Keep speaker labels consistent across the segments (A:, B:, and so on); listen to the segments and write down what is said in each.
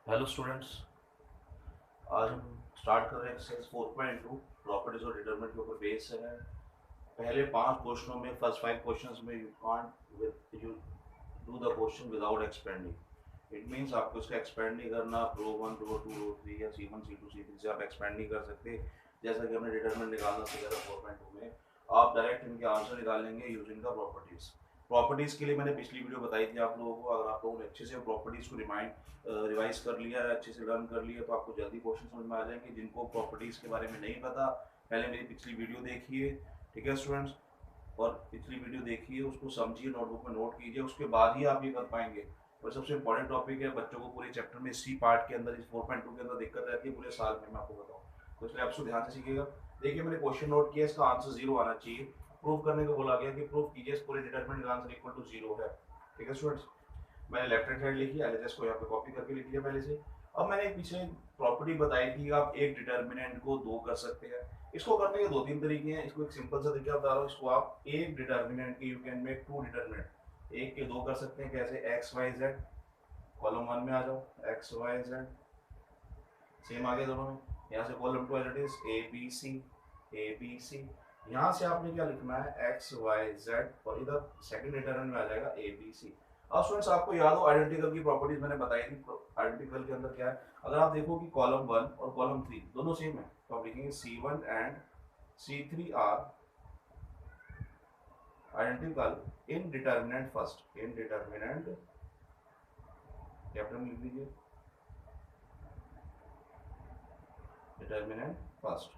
A: Hello students. आज हम start कर रहे हैं एक्सरसाइज 4.2 प्रॉपर्टीज और डिटरमिनेंट के ऊपर बेस है। पहले 5 क्वेश्चनों में फर्स्ट 5 क्वेश्चंस में you do the question without expanding. It means आपको इसका एक्सपेंड नहीं करना, रो 1 रो 2 रो 3 या C1 C2 C3 से आप एक्सपेंड नहीं कर सकते। जैसा कि हमने डिटरमिनेंट निकालना सीखा था 4.2 में, आप डायरेक्ट इनके आंसर निकालेंगे यूजिंग द प्रॉपर्टीज। प्रॉपर्टीज के लिए मैंने पिछली वीडियो बताई थी आप लोगों को। अगर आप लोगों ने अच्छे से प्रॉपर्टीज को रिवाइज कर लिया है, अच्छे से लर्न कर लिया, तो आपको जल्दी क्वेश्चन समझ में आ जाएंगे। जिनको प्रॉपर्टीज के बारे में नहीं पता, पहले मेरी पिछली वीडियो देखिए, ठीक है स्टूडेंट्स। और पिछली वीडियो देखिए, उसको समझिए, नोटबुक में नोट कीजिए, उसके बाद ही आप ये कर पाएंगे। और सबसे इंपॉर्टेंट टॉपिक है, बच्चों को पूरे चैप्टर में सी पार्ट के अंदर, इस 4.2 के अंदर दिक्कत रहती है पूरे साल में, मैं आपको बताऊँ। तो इसलिए आपको ध्यान से सीखिएगा। देखिए मैंने क्वेश्चन नोट किया, इसका आंसर 0 आना चाहिए। प्रूव करने को बोला गया कि प्रूव कीजिए इस पूरे डिटरमिनेंट का आंसर इक्वल टू 0 है, ठीक है स्टूडेंट्स। मैंने लेफ्ट हैंड साइड लिखी, एलएचएस को यहाँ पे कॉपी करके लिख लिया पहले से। अब मैंने एक पीछे प्रॉपर्टी बताई थी, आप एक डिटरमिनेंट को दो कर सकते हैं। इसको करने के दो तीन तरीके हैं। इसको एक सिंपल सा तरीका बता रहा हूँ, इसको आप एक डिटरमिनेंट के you can make two determinant, एक के दो कर सकते हैं। कैसे? एक्स वाई जेड, कॉलम 1 में आ जाओ, एक्स वाई जेड सेम आ गया दोनों में। यहाँ से column 2 as it is A B C, A B C. यहाँ से आपने क्या लिखना है? एक्स वाई जेड, और इधर सेकंड डिटरमिनेंट में आ जाएगा ए बी सी। अब स्टूडेंट्स आपको याद हो आइडेंटिकल की प्रॉपर्टीज मैंने बताई थी। आइडेंटिकल के अंदर क्या है? अगर आप देखो कि कॉलम 1 और कॉलम 3 दोनों सेम है, तो आप लिखेंगे C1 and C3 are identical in determinant first. In determinant capital में लिख दीजिए, डिटरमिनेंट फर्स्ट।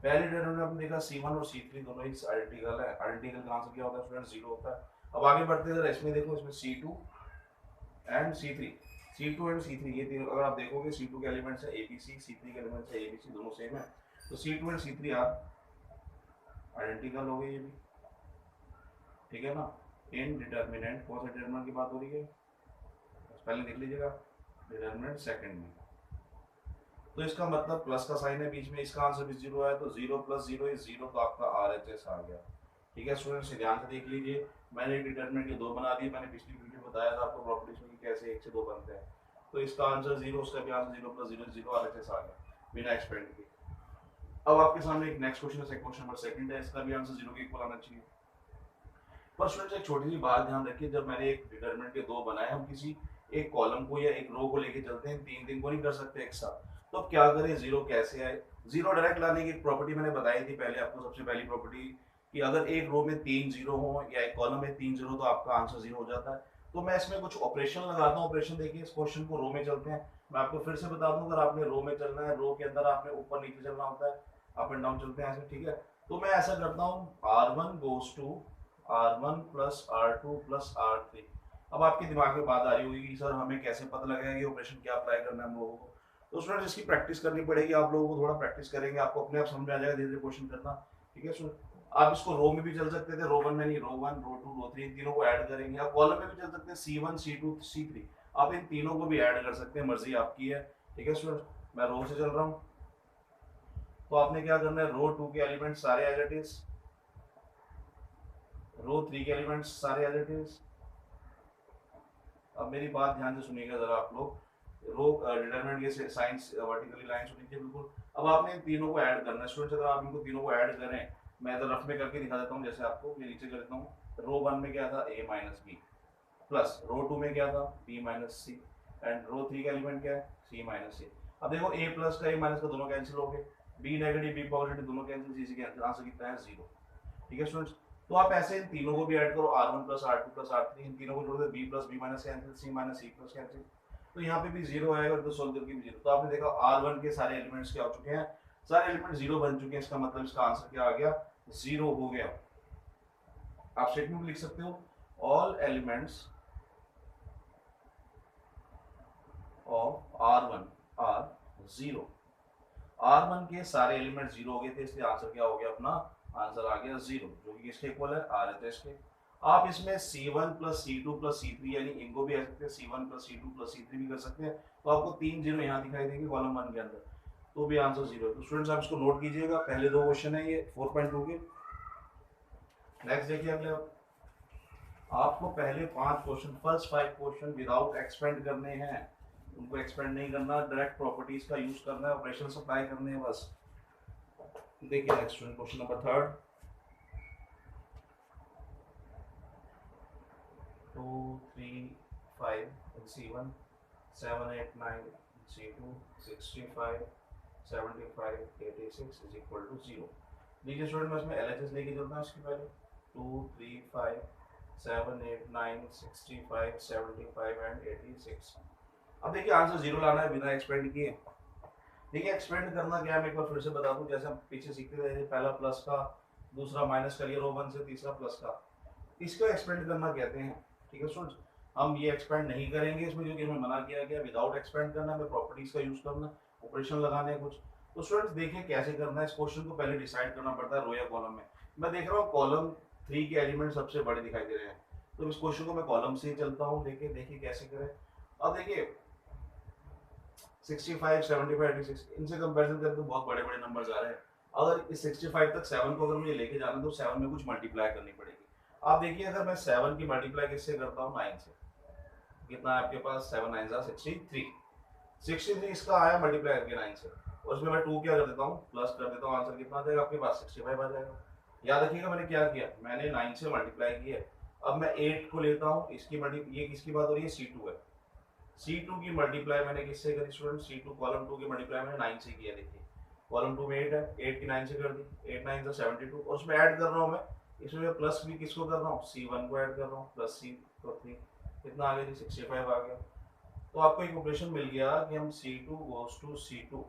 A: पहले डिटरमिनेंट में आपने देखा C1 और C3 दोनों ही आइडेंटिकल है। आइडेंटिकल का आंसर क्या होता है स्टूडेंट? 0 होता है। अब आगे बढ़ते हैं, इसमें देखो, इसमें C2 and C3, C2 and C3 ये तीनों अगर आप देखोगे, C2 के एलिमेंट्स है ABC, C3 के एलिमेंट्स है ABC, दोनों सेम है। तो C2 and C3 are identical हो गए ये भी, ठीक है ना। इन डिटरमिनेंट, कौन सा डिटरमिनेंट की बात हो रही है? पहले देख लीजिएगा, डिटरमिनेंट सेकंड में। तो इसका मतलब प्लस का साइन है बीच में, इसका आंसर भी 0 है, तो 0 प्लस 0 इज 0, तो आपका RHS आ गया। ठीक है स्टूडेंट्स, ध्यान से देख लीजिए। मैंने डिटरमिनेंट के दो बना दिए। मैंने पिछली वीडियो बताया था आपको प्रॉपर्टीज में कि कैसे एक से दो बनते हैं। तो इसका आंसर 0, उसका भी आंसर 0 प्लस 0 0, RHS आ गया बिना एक्सपेंड के। अब आपके सामने एक नेक्स्ट क्वेश्चन है, क्वेश्चन नंबर सेकंड है। इसका भी आंसर 0 के इक्वल आना चाहिए। पर स्टूडेंट्स एक छोटी सी बात ध्यान रखिए, जब मैंने एक डिटरमिनेंट के दो बनाए, हम किसी एक कॉलम को या एक रो को लेके चलते हैं, तीन तीन को नहीं कर सकते एक साथ। तो अब क्या करें? 0 कैसे आए? 0 डायरेक्ट लाने की प्रॉपर्टी मैंने बताई थी पहले आपको। सबसे पहली प्रॉपर्टी कि अगर एक रो में 3 0 हो या एक कॉलम में 3 0, तो आपका आंसर 0 हो जाता है। तो मैं इसमें कुछ ऑपरेशन लगाता हूँ। ऑपरेशन देखिए, इस क्वेश्चन को रो में चलते हैं। मैं आपको फिर से बता दूं, अगर आपने रो में चलना है, रो के अंदर आपने ऊपर नीचे चलना होता है, अप एंड डाउन चलते हैं ऐसे, ठीक है। तो मैं ऐसा करता हूँ, R1 goes to R1 plus R2 plus R3। अब आपके दिमाग में बात आ रही होगी कि सर हमें कैसे पता लगेगा कि ऑपरेशन क्या अप्लाई करना है हम लोगों को। तो स्टूडेंट इसकी प्रैक्टिस करनी पड़ेगी। आप लोगों को थोड़ा प्रैक्टिस करेंगे, आपको अपने आप समझ में आ जाएगा धीरे धीरे क्वेश्चन करना, ठीक है स्टूडेंट। आप इसको रो में भी चल सकते थे, रो 1 में नहीं, रो 1 रो 2 रो 3 इन तीनों को ऐड करेंगे। आप कॉलम में भी चल सकते हैं, C1 C2 C3, आप इन तीनों को भी ऐड कर सकते हैं, मर्जी आपकी है, ठीक है स्टूडेंट। मैं रो से चल रहा हूँ, तो आपने क्या करना है? रो 2 के एलिमेंट सारे एज इट इज, रो 3 के एलिमेंट्स सारे एज इट इज। अब मेरी बात ध्यान से सुनिएगा जरा आप लोग। रो डिटरमिनेंट के साइंस वर्टिकली लाइन सुनिए बिल्कुल। अब आपने इन तीनों को ऐड करना है स्टूडेंट्स। अगर आप इनको तीनों को ऐड करें, मैं इधर रफ में करके दिखा देता हूँ, जैसे आपको मैं नीचे कर देता हूँ। रो 1 में क्या था? A minus B, plus row 2 में क्या था? B minus C, and row 3 का एलिमेंट क्या है? C minus C. अब देखो, A प्लस का A माइनस का दोनों कैंसिल हो गए, B नेगेटिव B पॉजिटिव दोनों कैंसिल, C कैंसिल, आंसर कितना है? 0, ठीक है स्टूडेंट्स। तो आप ऐसे इन तीनों को भी ऐड करो, R1 plus R2 plus R3, इन तीनों को जोड़ दो, B plus B minus cancel, C minus C plus cancel. तो यहाँ पे भी 0 आएगा, तो सोल्व करके भी 0। तो आपने देखा R1 के सारे एलिमेंट्स क्या हो चुके हैं? सारे एलिमेंट 0 बन चुके हैं। इसका मतलब इसका आंसर क्या आ गया? 0 हो गया। आप स्टेटमेंट में लिख सकते हो, all elements of R1 are 0। R1 के सारे एलिमेंट 0 हो गए थे, इसलिए आंसर क्या हो गया अपना? आंसर आ गया 0, जो कि किसके इक्वल है? RHS के। आप इसमें C1 plus C2 plus C3, यानी इनको भी ऐसे सकते हैं, C1 plus C2 plus C3 भी कर सकते हैं। तो आपको 3 0 यहाँ दिखाई देंगे कॉलम 1 के अंदर, तो भी आंसर 0 है। तो स्टूडेंट्स आप इसको नोट कीजिएगा, पहले दो क्वेश्चन है ये 4.2 के। नेक्स्ट देखिए अगले, आपको पहले 5 question, first 5 question without expand करने हैं, उनको एक्सपेंड नहीं करना, डायरेक्ट प्रॉपर्टीज का यूज करना है, ऑपरेशन अप्लाई करने हैं बस। देखिए next question number third, 2 3 5 in C1, 7 8 9 in C2, 65 75 86 is equal to 0। लीजिए स्टूडेंट मैं इसमें LHS लेके चलता हूँ इसके पहले, 2 3 5 7 8 9 65 75 एंड 86। अब देखिए आंसर 0 लाना है बिना एक्सपेंड किए। देखिए एक्सपेंड करना क्या है, मैं एक बार फिर से बता दूं, जैसे हम पीछे सीखते थे, पहला प्लस का, दूसरा माइनस करिए रो 1 से, तीसरा प्लस का, इसको एक्सपेंड करना कहते हैं। ठीक है स्टूडेंट्स, हम ये एक्सपेंड नहीं करेंगे इसमें, क्योंकि हमें मना किया गया विदाउट एक्सपेंड करना, हमें प्रॉपर्टीज का यूज करना, ऑपरेशन लगाने कुछ। तो स्टूडेंट्स देखिए कैसे करना है, इस क्वेश्चन को पहले डिसाइड करना पड़ता है रो या कॉलम में। मैं देख रहा हूँ कॉलम 3 के एलिमेंट सबसे बड़े दिखाई दे रहे हैं, तो इस क्वेश्चन को मैं कॉलम से ही चलता हूँ, देखिए कैसे करें। अब देखिए 65 75 86 इनसे कंपैरिजन करें तो बहुत बड़े बड़े नंबर्स आ रहे हैं। अगर इस 65 तक 7 को अगर मुझे लेके जाना है तो 7 में कुछ मल्टीप्लाई करनी पड़ेगी। आप देखिए अगर मैं 7 की मल्टीप्लाई किससे करता हूँ, 9 से, कितना है आपके पास, 7 9 63, 63 इसका आया मल्टीप्लाई करके 9 से, और उसमें मैं 2 क्या कर देता हूँ, प्लस कर देता हूँ, आंसर कितना आ जाएगा आपके पास, 65 आ जाएगा। याद रखिएगा मैंने क्या किया, मैंने 9 से मल्टीप्लाई किया। अब मैं 8 को लेता हूँ, इसकी ये किसकी बात हो रही है, C2 है। C2 की मल्टीप्लाई मैंने किससे करी स्टूडेंट, C2 कॉलम 2 की मल्टीप्लाई मैंने 9 से किया। देखिए कॉलम 2 में 8 है, 8 की 9 से कर दी, 8 9 से 72, और उसमें ऐड कर रहा हूँ मैं, इसमें मैं प्लस भी किसको कर रहा हूँ, C1 को ऐड कर रहा हूँ, प्लस C3 कितना आ गया जी, 65 आ गया। तो आपको एक ऑपरेशन मिल गया कि हम C2 गोस टू C2,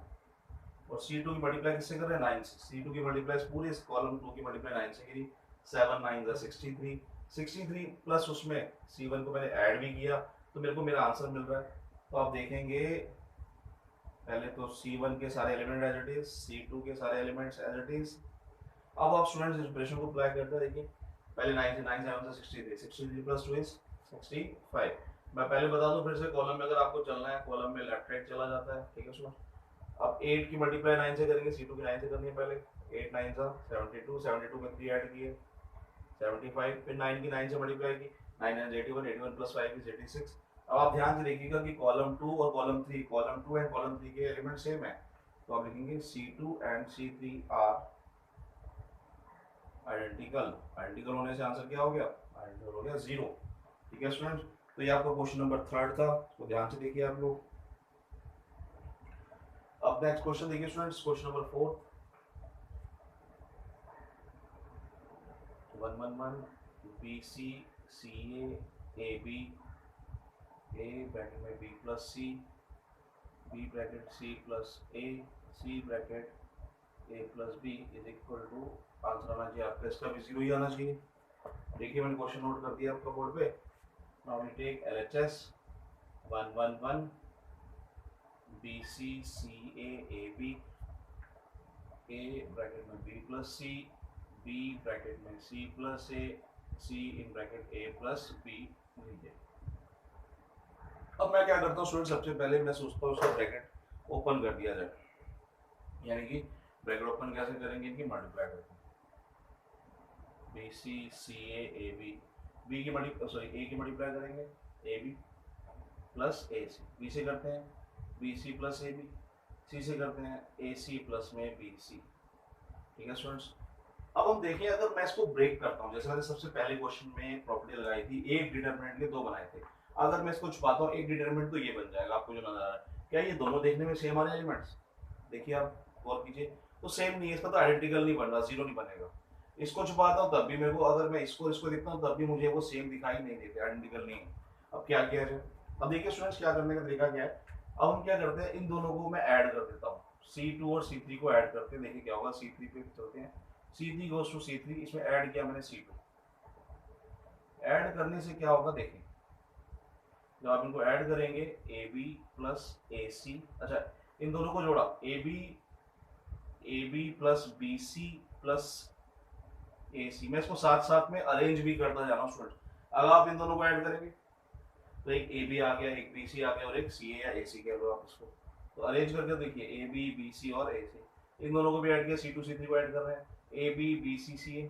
A: और C2 की मल्टीप्लाई किससे कर रहे हैं, 9 से। C2 की मल्टीप्लाई पूरे इस कॉलम 2 की मल्टीप्लाई 9 से करी, 7 9 63, 63 प्लस उसमें C1 को मैंने ऐड भी किया, तो मेरे को मेरा आंसर मिल रहा है। तो आप देखेंगे पहले तो C1 के सारे element as it is, C2 के सारे एलिमेंट्स एज इट इज। अब आप स्टूडेंट्स इस ऑपरेशन को अप्लाई करते हैं। देखिए पहले 9 से 9 7 से 63, 63 प्लस 2 इज 65। मैं पहले बता दूं फिर से, कॉलम में अगर आपको चलना है, कॉलम में लेफ्ट राइट चला जाता है। ठीक है स्टूडेंट, अब 8 की मल्टीप्लाई 9 से करेंगे, C2 की 9 से करनी है पहले, 8 9 सा 72, 72 में 3 ऐड किए 75, फिर 9 की 9 से मल्टीप्लाई की, 9 9 81, 81 प्लस 5 इज 86। अब आप ध्यान से देखिएगा कि कॉलम 2 और कॉलम 3, कॉलम 2 एंड कॉलम 3 के एलिमेंट सेम है, तो आप लिखेंगे C2 and C3 are identical. Identical होने से आंसर क्या हो गया, आइडेंटिकल हो गया 0। ठीक है स्टूडेंट्स, तो ये आपका क्वेश्चन नंबर 3 था, तो ध्यान से देखिए आप लोग। अब नेक्स्ट क्वेश्चन देखिए students, question number 4, 1 1 1 BC CA AB, A bracket में B plus C, B bracket C plus A, C bracket A plus B is equal to, answer आना चाहिए आपका इसका भी 0 ही आना चाहिए। देखिए मैंने क्वेश्चन नोट कर दिया आपका बोर्ड पे। Now we take LHS 1 1 1 BC CA AB, A bracket में B plus C, B bracket में C plus A, C in bracket A plus B लीजिए। अब मैं क्या करता हूँ स्टूडेंट, सबसे पहले मैं सोचता हूँ उसका ब्रैकेट ओपन कर दिया जाए, यानी कि ब्रैकेट ओपन कैसे करेंगे, इनकी मल्टीप्लाई करते हैं, BC CA AB, B की A की मल्टीप्लाई करेंगे AB प्लस AC, B से करते हैं BC प्लस AB, C से करते हैं AC प्लस में BC। ठीक है स्टूडेंट्स, अब हम देखिए अगर मैं इसको ब्रेक करता हूँ, जैसे मैंने सबसे पहले क्वेश्चन में प्रॉपर्टी लगाई थी, एक डिटरमिनेंट के 2 बनाए थे, अगर मैं इसको छुपाता हूँ एक डिटरमिनेंट तो ये बन जाएगा, आपको जो नजर आ रहा है। क्या ये दोनों देखने में सेम आ रहे हैं एलिमेंट्स, देखिए आप गौर कीजिए, तो सेम नहीं है, इसका तो आइडेंटिकल नहीं बन रहा, 0 नहीं बनेगा। इसको छुपाता हूँ तब भी मेरे को, अगर मैं इसको देखता हूँ तब भी मुझे वो सेम दिखाई नहीं देते, आइडेंटिकल नहीं है। अब क्या किया जाए, अब देखिए स्टूडेंट्स क्या करने का तरीका क्या है। अब हम क्या करते हैं, इन दोनों को मैं ऐड कर देता हूँ, C2 और C3 को ऐड करते हैं। देखिए क्या होगा, C3 पे चलते हैं, C3 गोes टू C3, इसमें ऐड किया मैंने C2, ऐड करने से क्या होगा देखिए, जब आप इनको ऐड करेंगे AB प्लस AC, अच्छा इन दोनों को जोड़ा AB plus BC plus AC, मैं इसको साथ साथ में अरेंज भी करता जा रहा हूँ स्टूडेंट। अगर आप इन दोनों को ऐड करेंगे तो एक AB आ गया, एक BC आ गया, और एक CA या AC कह लो आप इसको, तो अरेंज करके देखिए AB BC और AC, इन दोनों को भी ऐड किया, C2 C3 को ऐड कर रहे हैं, AB BC CA,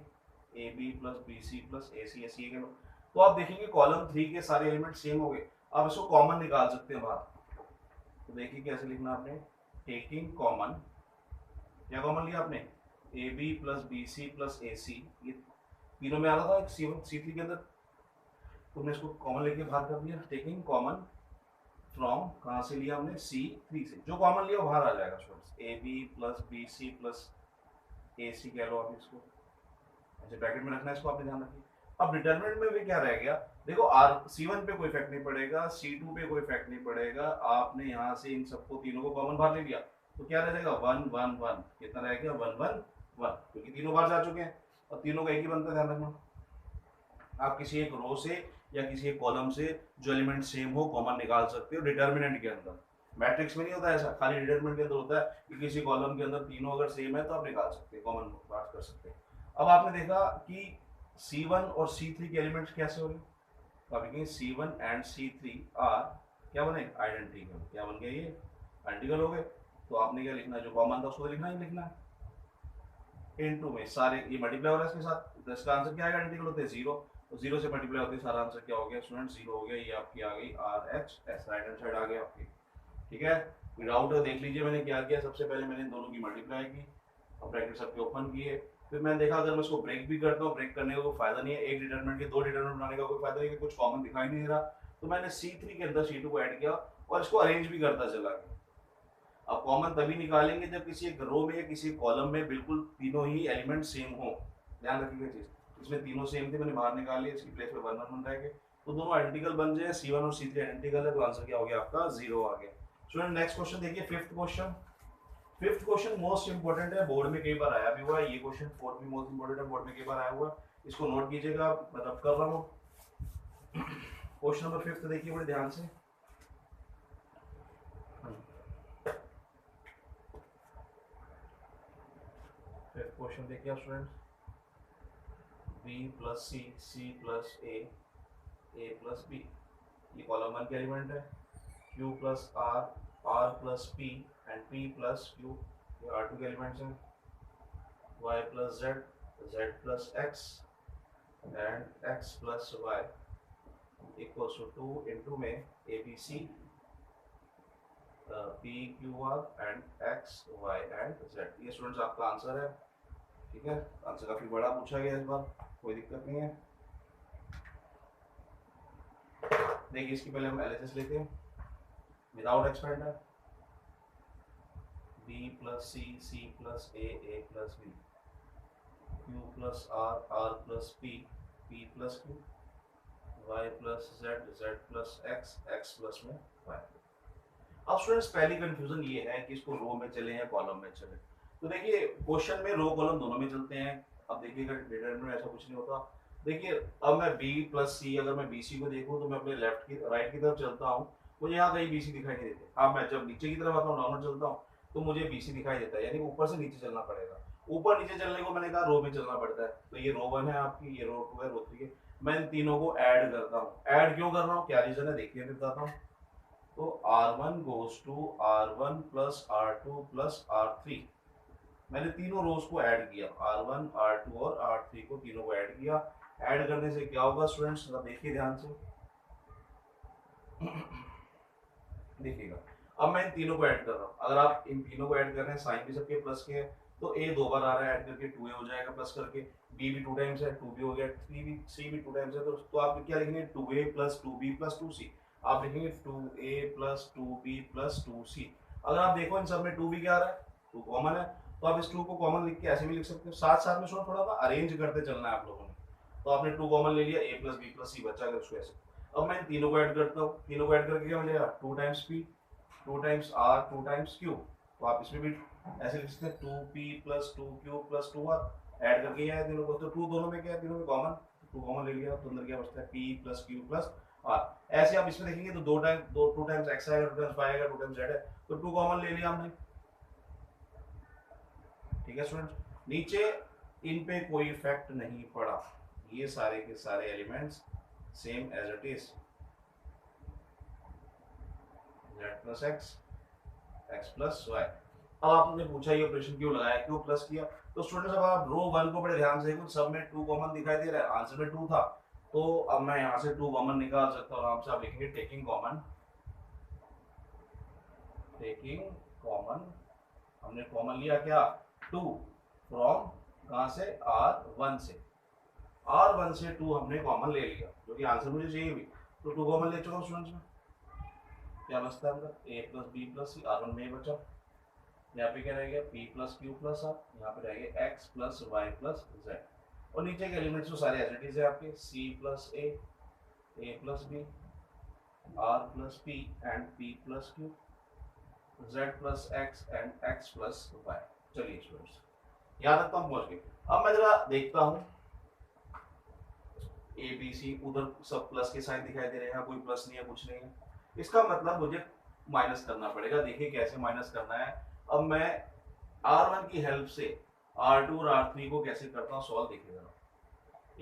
A: AB plus BC plus AC CA कह लो। तो आप देखेंगे कॉलम 3 के सारे एलिमेंट सेम हो गए। आप इसको कॉमन निकाल सकते हैं बाहर, तो देखिए कैसे लिखना आपने, टेकिंग कॉमन, क्या कॉमन लिया आपने, A B plus B C plus A C, ये तीनों में आ रहा था एक सी वन सी थ्री के अंदर, तुमने इसको कॉमन लेके बाहर कर दिया, टेकिंग कॉमन फ्रॉम, कहाँ से लिया हमने, सी थ्री से, जो कॉमन लिया वो बाहर आ जाएगा students, A B plus B C plus A C कह लो आप इसको, अच्छा ब्रैकेट में रखना है इसको, आपने ध्यान रखिए। अब डिटरमिनेंट में भी क्या रह गया, देखो आर C1 पे कोई इफेक्ट नहीं पड़ेगा, C2 पे कोई इफेक्ट नहीं पड़ेगा, आपने यहाँ से इन सबको तीनों को कॉमन बाहर ले लिया, तो क्या रह जाएगा 1 1 1, कितना रह गया 1 1 1, क्योंकि तीनों बाहर जा चुके हैं और तीनों का एक ही बनता है, ध्यान रखना। आप किसी एक रो से या किसी एक कॉलम से जो एलिमेंट सेम हो कॉमन निकाल सकते हो डिटरमिनेंट के अंदर, मैट्रिक्स में नहीं होता ऐसा, खाली डिटरमिनेंट के अंदर होता है कि किसी कॉलम के अंदर तीनों अगर सेम है तो आप निकाल सकते हैं, कॉमन बात कर सकते हैं। अब आपने देखा कि C1 और C3 के एलिमेंट्स कैसे हो रहे, तो आप लिखेंगे C1 एंड C3 आर क्या बने, आइडेंटिकल, क्या बन गए ये, आइडेंटिकल हो गए। तो आपने क्या लिखना है, जो कॉमन था उसको लिखना ही लिखना है, इनटू में सारे ये मल्टीप्लाई हो रहा है इसके साथ, तो इसका आंसर क्या आएगा, आइडेंटिकल होते हैं 0, तो 0 से मल्टीप्लाई होते हैं, सारा आंसर क्या हो गया स्टूडेंट, 0 हो गया, ये आपकी आ गई RHS, राइट हैंड साइड आ गया आपकी, ठीक है। विदाउट देख लीजिए मैंने क्या किया, सबसे पहले मैंने दोनों की मल्टीप्लाई की और ब्रैकेट सबके ओपन किए, फिर मैंने देखा अगर मैं इसको ब्रेक भी करता हूँ, ब्रेक करने का कोई फायदा नहीं है, एक डिटरमिनेंट के दो डिटरमिनेंट बनाने का कोई फायदा नहीं है, कुछ कॉमन दिखाई नहीं दे रहा, तो मैंने C3 के अंदर C2 को ऐड किया और इसको अरेंज भी करता चला गया। अब कॉमन तभी निकालेंगे जब किसी एक रो में या किसी कॉलम में बिल्कुल तीनों ही एलिमेंट सेम हो, ध्यान रखिएगा चीज, इसमें तीनों सेम थे, मैंने बाहर निकाल लिया, इसकी प्लेस पे 1 1 1 रहेंगे, तो दोनों आइडेंटिकल बन जाए, C1 और C3 आइडेंटिकल है, तो आंसर क्या हो गया आपका 0 आ गया। स्टूडेंट नेक्स्ट क्वेश्चन देखिए, fifth question, fifth question most important है, बोर्ड में कई बार आया भी हुआ है, ये क्वेश्चन फोर्थ भी मोस्ट इंपोर्टेंट है, बोर्ड में कई बार आया हुआ है, इसको नोट कीजिएगा, मैं रब कर रहा हूँ। क्वेश्चन नंबर फिफ्थ देखिए बड़े ध्यान से, फिफ्थ क्वेश्चन देखिए आप student, B plus C, C plus A plus B, ये कॉलम 1 के एलिमेंट है, Q plus R plus P and P plus Q, ये R2 के एलिमेंट्स हैं, Y plus Z plus X and X plus Y equals to 2 into में ABC P Q R and X Y and Z, ये students आपका answer है, ठीक है। Answer काफी बड़ा पूछा गया इस बार, कोई दिक्कत नहीं है। देखिए इसकी पहले हम LHS लेते हैं without expander, B plus C plus A plus B, Q plus R plus P plus Q, Y plus Z plus X plus में Y। अब स्टूडेंट्स पहली कंफ्यूजन ये है कि इसको रो में चले या कॉलम में चले, तो देखिए क्वेश्चन में रो कॉलम दोनों में चलते हैं। अब देखिएगा डिटरमिनेंट में ऐसा कुछ नहीं होता, देखिए अब मैं B प्लस C, अगर मैं BC को देखूं तो मैं अपने लेफ्ट की राइट की तरफ चलता हूँ, मुझे यहाँ कहीं BC दिखाई नहीं देते। अब मैं जब नीचे की तरफ आता हूँ, डाउनवर्ड चलता हूँ, तो मुझे BC दिखाई देता है, यानी ऊपर से नीचे चलना पड़ेगा। ऊपर नीचे चलने को मैंने कहा रो में चलना पड़ता है, तो ये रो 1 है आपकी, ये रो 2 है, रो 3 है, मैं इन तीनों को ऐड करता हूँ। ऐड क्यों कर रहा हूँ, क्या रीजन है देखिए, मैं बताता हूँ। तो R1 goes to R1 plus R2 plus R3, मैंने तीनों रोज को ऐड किया, R1 R2 और R3 को तीनों को ऐड किया। ऐड करने से क्या होगा स्टूडेंट्स, देखिए ध्यान से देखिएगा, अब मैं इन तीनों को ऐड कर रहा हूँ, अगर आप इन तीनों को ऐड कर रहे हैं, साइन भी सबके प्लस के हैं, तो A 2 बार आ रहा है, ऐड करके 2A हो जाएगा प्लस करके, B भी 2 टाइम्स है, 2B हो गया, C भी 2 टाइम्स है, तो आप क्या लिखेंगे 2A plus 2B plus 2C, आप लिखेंगे 2A plus 2B plus 2C। अगर आप देखो इन सब में 2B क्या आ रहा है, 2 कॉमन है, तो आप इस 2 को कॉमन लिख के ऐसे भी लिख सकते हो, साथ साथ में थोड़ा सा अरेंज करते चलना है आप लोगों ने। तो आपने 2 कॉमन ले लिया, A plus B plus C बचा, अगर उसको ऐसे, अब मैं इन तीनों को ऐड करता हूँ, तीनों को ऐड करके क्या मिलेगा 2 times P 2 times R 2 times Q, तो आप इसमें भी ऐसे लिख सकते हैं 2P plus 2Q plus 2R, add करके यहाँ तीनों को, तो 2 दोनों में क्या है, तीनों में कॉमन, 2 कॉमन ले लिया, तो अंदर क्या बचता है P plus Q plus R। ऐसे आप इसमें देखेंगे तो 2 टाइम्स X आएगा, 2 टाइम्स Y आएगा, 2 टाइम्स Z है, तो 2 कॉमन ले लिया हमने, ठीक है स्टूडेंट। नीचे इन पे कोई इफेक्ट नहीं पड़ा, ये सारे के सारे elements same as it is, Z plus X plus Y। अब आपने पूछा ये ऑपरेशन क्यों लगाया, क्यों प्लस किया, तो स्टूडेंट्स अब आप रो 1 को बड़े ध्यान से देखो, सब में 2 कॉमन दिखाई दे रहा है, आंसर में 2 था, तो अब मैं यहाँ से 2 कॉमन निकाल सकता हूँ आराम से, आप लिखेंगे टेकिंग कॉमन टेकिंग कॉमन, हमने कॉमन लिया क्या 2 फ्रॉम कहाँ से R1 से, R1 से 2 हमने कॉमन ले लिया जो कि आंसर मुझे चाहिए भी, तो 2 कॉमन ले चुका हूँ स्टूडेंट्स में। क्या बचता है अंदर a plus B plus C, R1 में ही बचा। यहाँ पे क्या रहेगा p plus Q plus R, यहाँ पे रहेगा x plus Y plus Z, और नीचे के एलिमेंट्स तो सारे एज इट इज है आपके c plus a plus B, r plus p and p plus q, z plus x and x plus y। चलिए स्टूडेंट्स यहाँ तक तो हम पहुँच गए। अब मैं जरा देखता हूँ ए बी सी, उधर सब प्लस के साइन दिखाई दे रहे हैं, कोई प्लस नहीं है कुछ नहीं है, इसका मतलब मुझे माइनस करना पड़ेगा। देखिए कैसे माइनस करना है। अब मैं R1 की हेल्प से R2 और R3 को कैसे करता हूँ सॉल्व, देखिए जरा।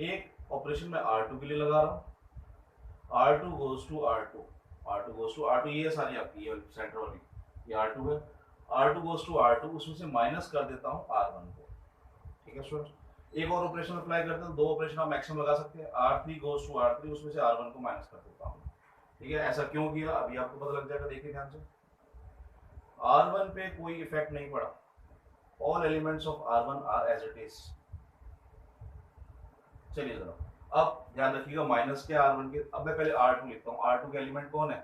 A: एक ऑपरेशन में R2 के लिए लगा रहा हूँ, R2 goes to R2, R2 goes to R2, ये सारी आपकी ये सेंटर वाली ये R2 है, R2 गोज टू R2, उसमें से माइनस कर देता हूँ R1 को। ठीक है स्टूडेंट्स, एक और ऑपरेशन अप्लाई करते हैं, 2 ऑपरेशन आप मैक्सिमम लगा सकते हैं। R3 गोज टू R3, उसमें से R1 को माइनस कर देता हूँ। ठीक है, ऐसा क्यों किया अभी आपको पता लग जाएगा, देखिए ध्यान से। R1 पे कोई इफेक्ट नहीं पड़ा, all elements of R1 are as it is. चलिए जरा अब ध्यान रखिएगा माइनस के R1 के, अब मैं पहले R2 लिखता हूँ। R2 के एलिमेंट कौन है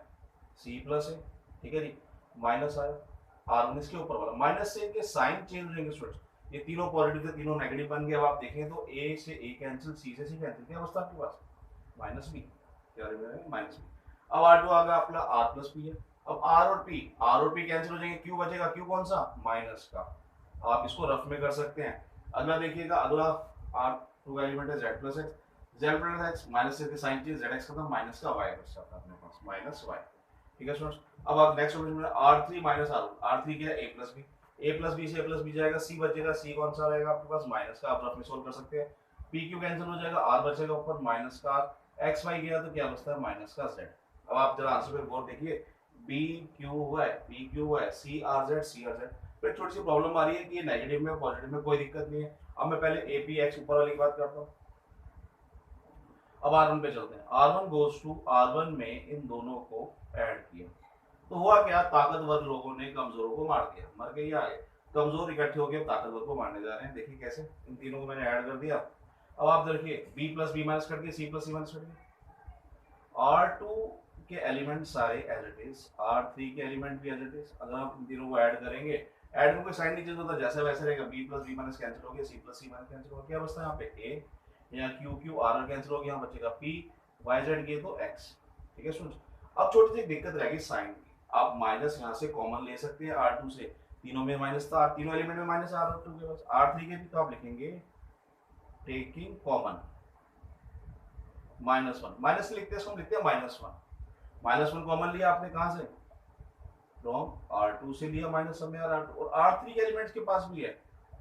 A: C प्लस है, ठीक है जी, माइनस आया R1 इसके ऊपर वाला, माइनस से इनके साइन चेंज होंगे स्टूडेंट्स, ये तीनों पॉजिटिव थे तीनों नेगेटिव बन गए। अब आप देखें तो A से A कैंसिल, C से C कैंसिल, क्या बचता आपके पास माइनस B, क्या माइनस B। अब R2 आ गया अपना R प्लस P है, अब R और P कैंसिल हो जाएंगे, Q बचेगा, Q कौन सा माइनस का, आप इसको रफ में कर सकते हैं। अगला देखिएगा, अगला R2 का एलिमेंट है Z plus x, Z plus x minus से साइन चेंज, ZX खत्म, माइनस का Y बच जाता है अपने पास माइनस Y। ठीक है स्टूडेंट्स, अब आप नेक्स्ट ऑप्शन में R3 माइनस R3 क्या है A प्लस B से A प्लस B जाएगा, C बचेगा, C कौन सा रहेगा आपके पास माइनस का, आप रफ में सोल्व कर सकते हैं। PQ कैंसिल हो जाएगा, R बचेगा ऊपर माइनस का, X Y गया तो क्या बचता है माइनस का Z। अब आप जरा आंसर पे गौर देखिए, PQY CRZ। फिर थोड़ी सी प्रॉब्लम आ रही है कि ये नेगेटिव में पॉजिटिव में कोई दिक्कत नहीं है। अब मैं पहले APX ऊपर वाली की बात करता हूँ। अब R1 पे चलते हैं, R1 गोज टू R1 में इन दोनों को ऐड किया तो हुआ क्या, ताकतवर लोगों ने कमजोरों को मार दिया, मर गए या आए, कमजोर इकट्ठे होकर ताकतवर को मारने जा रहे हैं। देखिए कैसे, इन तीनों को मैंने ऐड कर दिया। अब आप देखिए B प्लस B माइनस करके C प्लस C माइनस करके, R2 के एलिमेंट सारे एज इट इज, R3 के एलिमेंट भी एज इट इज। अगर आप इन तीनों को ऐड करेंगे, ऐड में कोई साइन नहीं चेंज होता, जैसे वैसे रहेगा, B plus B minus cancel हो गया, C plus C minus cancel हो गया, क्या बचता है यहाँ पे A, यहाँ Q R कैंसिल हो गया, यहाँ बचेगा P Y Z गए तो X। ठीक है स्टूडेंट्स, अब छोटी सी दिक्कत रहेगी साइन की, आप माइनस यहाँ से कॉमन ले सकते हैं R2 से, तीनों में माइनस था, तीनों एलिमेंट में माइनस R2 के पास, R3 के भी तो आप लिखेंगे टेकिंग कॉमन -1, माइनस लिखते हैं इसको हम लिखते हैं -1 कॉमन लिया आपने कहां से, फ्रॉम R2 से लिया माइनस में R2, और R3 के एलिमेंट्स के पास भी है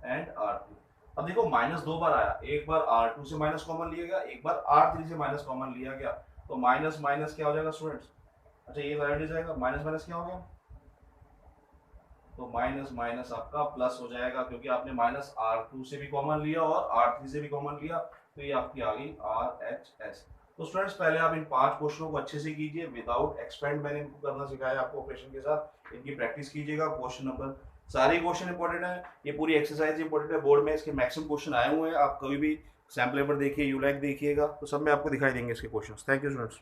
A: एंड R3। अब देखो माइनस 2 बार आया, एक बार R2 से माइनस कॉमन लिया गया, एक बार R3 से माइनस कॉमन लिया गया, तो माइनस माइनस क्या हो जाएगा स्टूडेंट्स, अच्छा ये वैल्यू जाएगा, माइनस माइनस क्या हो गया, तो माइनस माइनस आपका प्लस हो जाएगा, क्योंकि आपने माइनस R2 से भी कॉमन लिया और R3 से भी कॉमन लिया, तो ये आपकी आ गई RHS। तो स्टूडेंट्स पहले आप इन 5 क्वेश्चनों को अच्छे से कीजिए विदाउट एक्सपेंड, मैंने इनको करना सिखाया आपको ऑपरेशन के साथ, इनकी प्रैक्टिस कीजिएगा। क्वेश्चन नंबर सारे क्वेश्चन इंपॉर्टेंट है, ये पूरी एक्सरसाइज इंपॉर्टेंट है, बोर्ड में इसके मैक्सिमम क्वेश्चन आए हुए हैं, आप कभी भी सैम्पल पेपर देखिए, यूलैक देखिएगा, तो सब में आपको दिखाई देंगे इसके क्वेश्चन। Thank you students.